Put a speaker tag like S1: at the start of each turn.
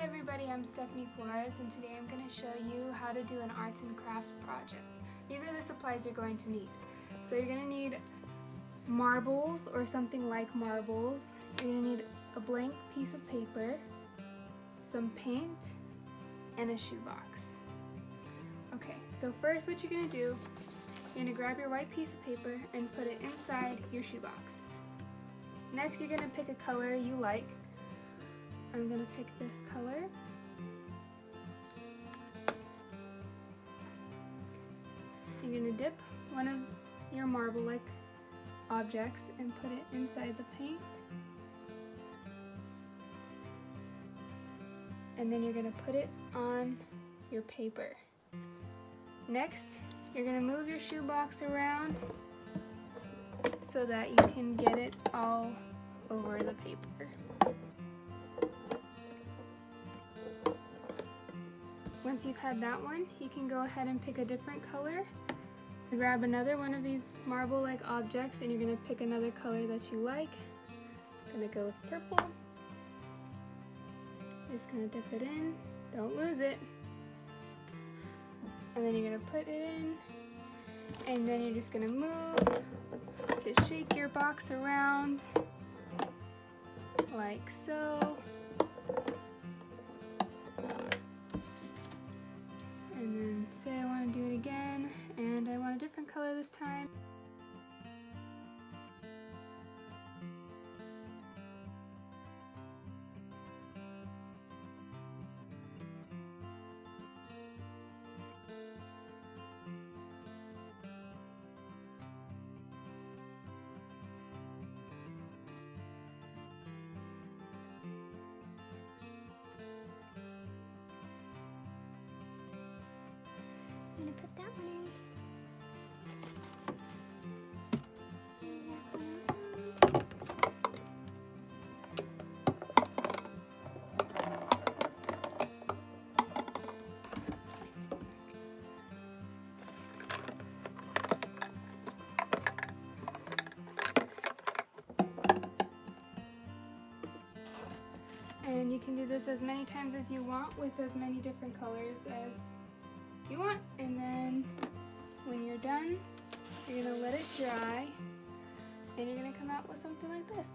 S1: everybody, I'm Stephanie Flores, and today I'm going to show you how to do an arts and crafts project. These are the supplies you're going to need. So you're going to need marbles or something like marbles. You're going to need a blank piece of paper, some paint, and a shoebox. Okay, so first what you're going to do, you're going to grab your white piece of paper and put it inside your shoebox. Next you're going to pick a color you like. I'm going to pick this color. You're going to dip one of your marble-like objects and put it inside the paint. And then you're going to put it on your paper. Next, you're going to move your shoebox around so that you can get it all over the paper. Once you've had that one, you can go ahead and pick a different color. Grab another one of these marble-like objects and you're going to pick another color that you like. I'm going to go with purple. Just going to dip it in. Don't lose it. And then you're going to put it in. And then you're just going to move. Just shake your box around like so. And then say I want to do it again, and I want a different color this time.
S2: I'm going to put that one in.
S1: And you can do this as many times as you want with as many different colors as you want. And then when you're done, you're going to let it dry and you're going to come out with something like this.